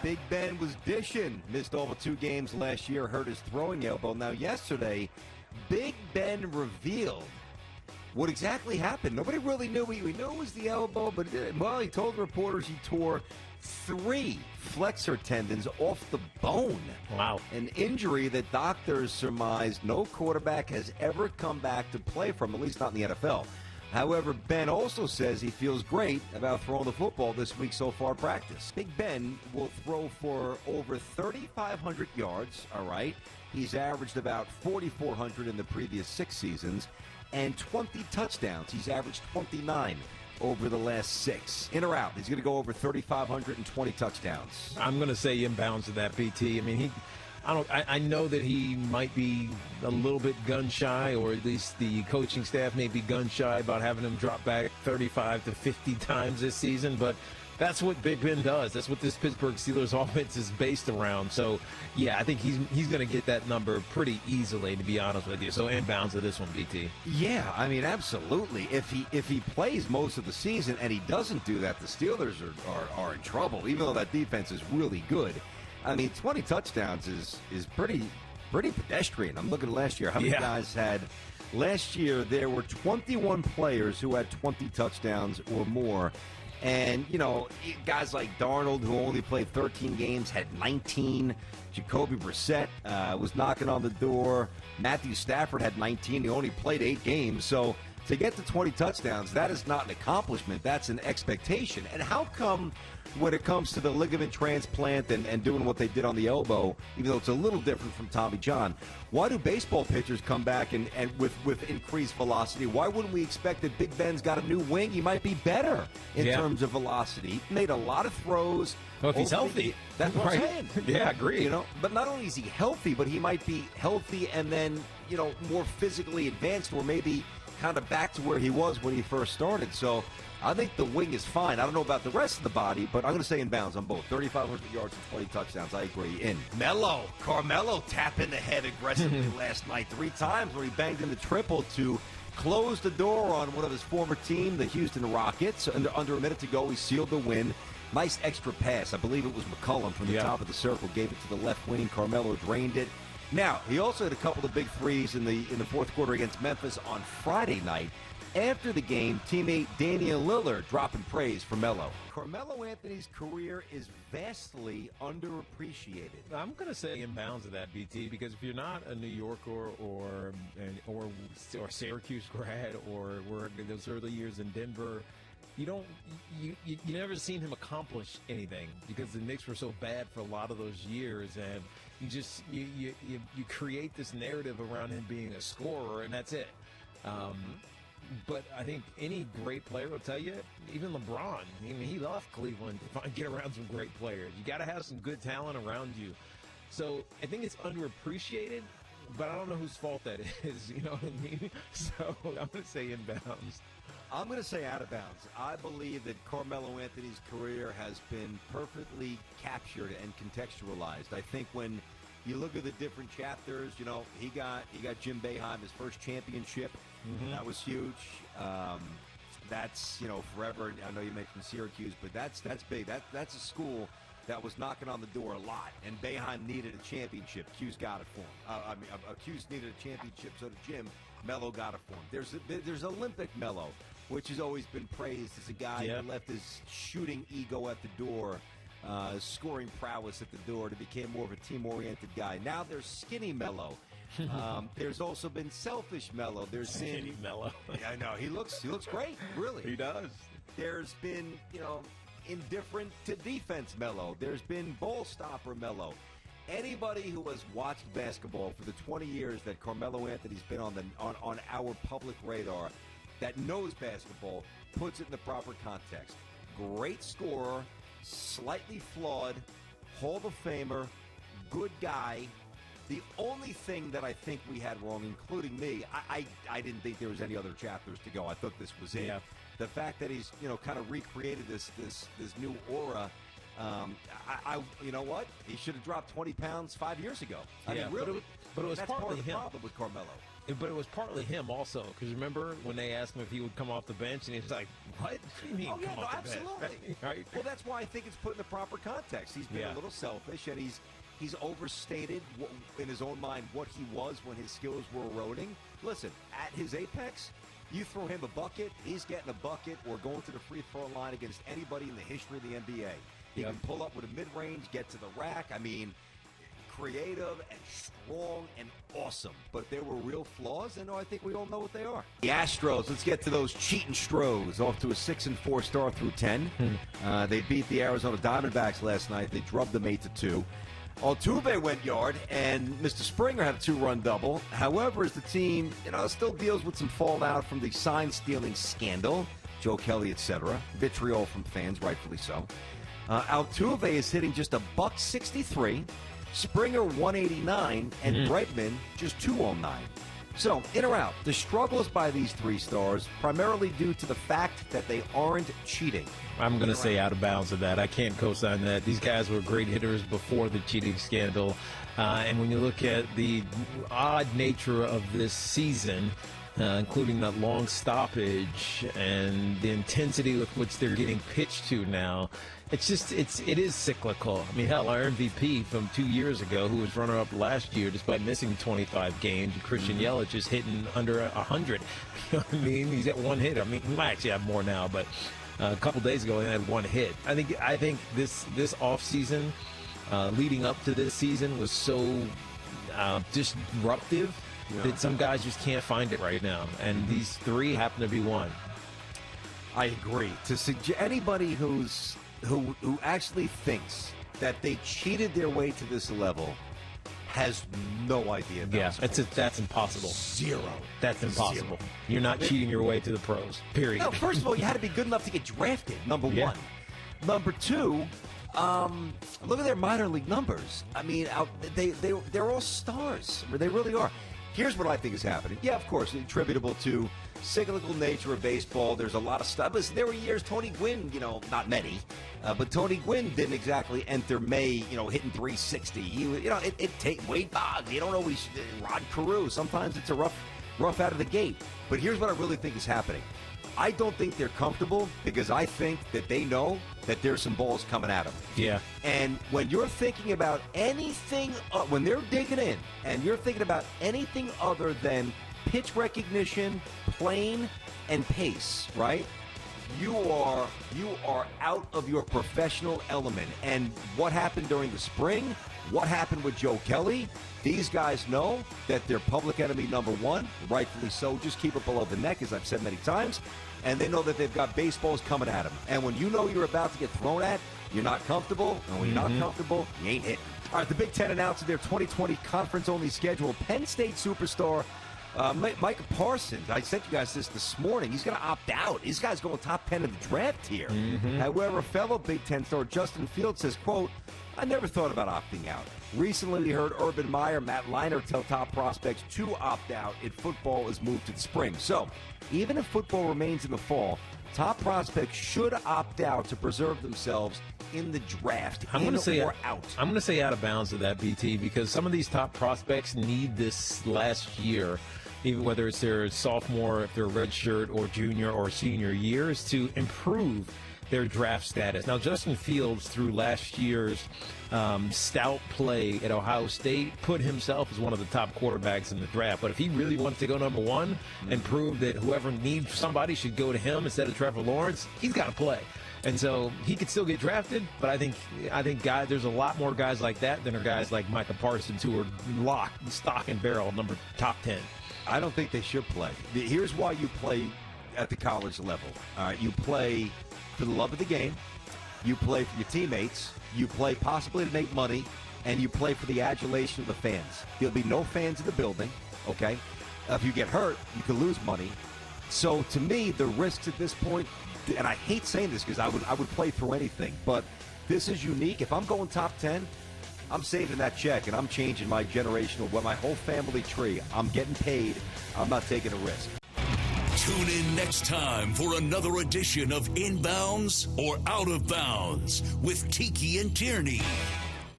Big Ben was dishing. Missed all but 2 games last year, hurt his throwing elbow. Now, yesterday, Big Ben revealed what exactly happened. Nobody really knew. We knew it was the elbow, but, he told reporters he tore 3 flexor tendons off the bone. Wow. An injury that doctors surmised no quarterback has ever come back to play from, at least not in the NFL. However, Ben also says he feels great about throwing the football this week so far in practice. Big Ben will throw for over 3,500 yards, all right? He's averaged about 4,400 in the previous 6 seasons, and 20 touchdowns. He's averaged 29 over the last 6. In or out, he's going to go over 3,520 touchdowns. I'm going to say inbounds to that, BT. I mean, I know that he might be a little bit gun-shy, or at least the coaching staff may be gun-shy about having him drop back 35 to 50 times this season, but that's what Big Ben does. That's what this Pittsburgh Steelers offense is based around. So, yeah, I think he's going to get that number pretty easily, to be honest with you. So, inbounds to this one, BT. Yeah, I mean, absolutely. If he plays most of the season and he doesn't do that, the Steelers are in trouble, even though that defense is really good. I mean, 20 touchdowns is pretty pedestrian. I'm looking at last year. How many guys had? Last year, there were 21 players who had 20 touchdowns or more. And, guys like Darnold, who only played 13 games, had 19. Jacoby Brissett was knocking on the door. Matthew Stafford had 19. He only played 8 games. So to get to 20 touchdowns, that is not an accomplishment. That's an expectation. And how come when it comes to the ligament transplant and doing what they did on the elbow, even though it's a little different from Tommy John, why do baseball pitchers come back and with increased velocity? Why wouldn't we expect that Big Ben's got a new wing? He might be better in terms of velocity. He made a lot of throws. Well, if he's healthy. That's what I'm saying. Yeah, I agree. But not only is he healthy, but he might be healthy and then, more physically advanced, or maybe kind of back to where he was when he first started. So I think the wing is fine. I don't know about the rest of the body, but I'm going to say inbounds on both. 3,500 yards and 20 touchdowns. I agree. In Carmelo tapping the head aggressively last night 3 times when he banged in the triple to close the door on one of his former team, the Houston Rockets. Under a minute to go, he sealed the win. Nice extra pass. I believe it was McCollum from the top of the circle. Gave it to the left wing. Carmelo drained it. Now, he also had a couple of big threes in the fourth quarter against Memphis on Friday night. After the game, teammate Damian Lillard dropping praise for Melo. Carmelo Anthony's career is vastly underappreciated. I'm going to say inbounds of that, BT, because if you're not a New Yorker or Syracuse grad or were those early years in Denver, you never seen him accomplish anything because the Knicks were so bad for a lot of those years, and you create this narrative around him being a scorer, and that's it. But I think any great player will tell you, even LeBron, I mean, he left Cleveland to get around some great players. You got to have some good talent around you. So I think it's underappreciated, but I don't know whose fault that is. You know what I mean? So I'm going to say inbounds. I'm going to say out of bounds. I believe that Carmelo Anthony's career has been perfectly captured and contextualized. I think when you look at the different chapters, he got Jim Boeheim his first championship. Mm-hmm. That was huge. That's forever. I know you mentioned Syracuse, but that's big. That's a school that was knocking on the door a lot, and Boeheim needed a championship. Q's got it for him. Q's needed a championship, so did Jim. Melo got it for him. There's Olympic Melo, which has always been praised as a guy who left his shooting ego at the door, scoring prowess at the door, to become more of a team-oriented guy. Now there's skinny Melo. There's also been selfish Melo. There's skinny Melo. I know he looks great, really. He does. There's been indifferent to defense Melo. There's been ball stopper Melo. Anybody who has watched basketball for the 20 years that Carmelo Anthony's been on our public radar, that knows basketball, puts it in the proper context. Great scorer, slightly flawed, Hall of Famer, good guy. The only thing that I think we had wrong, including me, I didn't think there was any other chapters to go. I thought this was it. Yeah. The fact that he's kind of recreated this new aura. You know what? He should have dropped 20 pounds 5 years ago. I mean, really. But it was that's partly part of the him. problem with Carmelo. But it was partly him also, because remember when they asked him if he would come off the bench, and he was like, What do you mean? Oh, yeah, come no, off the absolutely. bench? Right? Well, that's why I think it's put in the proper context. He's been Yeah. a little selfish, and he's overstated in his own mind what he was when his skills were eroding. Listen, at his apex, you throw him a bucket, he's getting a bucket or going to the free throw line against anybody in the history of the NBA. He Yep. can pull up with a mid-range, get to the rack. I mean, creative and strong and awesome. But there were real flaws, and I think we all know what they are. The Astros, let's get to those cheating Stros. Off to a 6-4 start through 10. They beat the Arizona Diamondbacks last night. They drubbed them 8-2. Altuve went yard, and Mr. Springer had a 2-run double. However, as the team, still deals with some fallout from the sign-stealing scandal, Joe Kelly, etc., vitriol from fans, rightfully so. Altuve is hitting just a $163, Springer 189, and Bregman just 209. So, in or out, the struggles by these three stars primarily due to the fact that they aren't cheating. I'm going to say out of bounds of that. I can't co-sign that. These guys were great hitters before the cheating scandal. And when you look at the odd nature of this season, including that long stoppage and the intensity with which they're getting pitched to now, it is cyclical. I mean, hell, our MVP from 2 years ago, who was runner-up last year despite missing 25 games, Christian Yelich is hitting under 100. You know what I mean? He's at one hit. I mean, he might actually have more now, but a couple days ago he had one hit. I think this offseason, leading up to this season, was so disruptive that some guys just can't find it right now, and these three happen to be one. I agree. To suggest anybody who actually thinks that they cheated their way to this level has no idea about that's impossible. Zero. That's impossible. Zero. You're not cheating your way to the pros, period. No, first of all, you had to be good enough to get drafted, number one. Number two, look at their minor league numbers. I mean, they're all stars. They really are. Here's what I think is happening. Yeah, of course, attributable to cyclical nature of baseball. There's a lot of stuff. Listen, there were years Tony Gwynn, not many, but Tony Gwynn didn't exactly enter May, hitting 360. It take Wade Boggs. You don't always Rod Carew. Sometimes it's a rough out of the gate. But here's what I really think is happening. I don't think they're comfortable because I think that they know that there's some balls coming at them. Yeah. And when you're thinking about anything, when they're digging in, and you're thinking about anything other than pitch recognition, plane, and pace, right? You are out of your professional element. And what happened during the spring? What happened with Joe Kelly? These guys know that they're public enemy number one, rightfully so. Just keep it below the neck, as I've said many times. And they know that they've got baseballs coming at them. And when you know you're about to get thrown at, you're not comfortable. And when you're not comfortable, you ain't hitting. All right, the Big Ten announced their 2020 conference-only schedule. Penn State superstar Micah Parsons, I sent you guys this morning. He's going to opt out. This guy's going top 10 of the draft here. However, fellow Big Ten star Justin Fields says, quote, I never thought about opting out. Recently, we heard Urban Meyer, Matt Leinart tell top prospects to opt out if football is moved to the spring. So, even if football remains in the fall, top prospects should opt out to preserve themselves in the draft. I'm going to say out of bounds of that, BT, because some of these top prospects need this last year, even whether it's their sophomore, if they're redshirt, or junior or senior years, to improve their draft status. Now, Justin Fields, through last year's stout play at Ohio State, put himself as one of the top quarterbacks in the draft. But if he really wants to go number one and prove that whoever needs somebody should go to him instead of Trevor Lawrence, he's got to play. And so he could still get drafted, but I think guys, there's a lot more guys like that than are guys like Micah Parsons who are locked, stock and barrel, top 10. I don't think they should play. Here's why you play at the college level. You play for the love of the game. You play for your teammates. You play possibly to make money. And you play for the adulation of the fans. There'll be no fans in the building, okay? If you get hurt, you can lose money. So to me, the risks at this point, and I hate saying this because I would play through anything, but this is unique. If I'm going top 10, I'm saving that check, and I'm changing my my whole family tree. I'm getting paid. I'm not taking a risk. Tune in next time for another edition of Inbounds or Out of Bounds with Tiki and Tierney.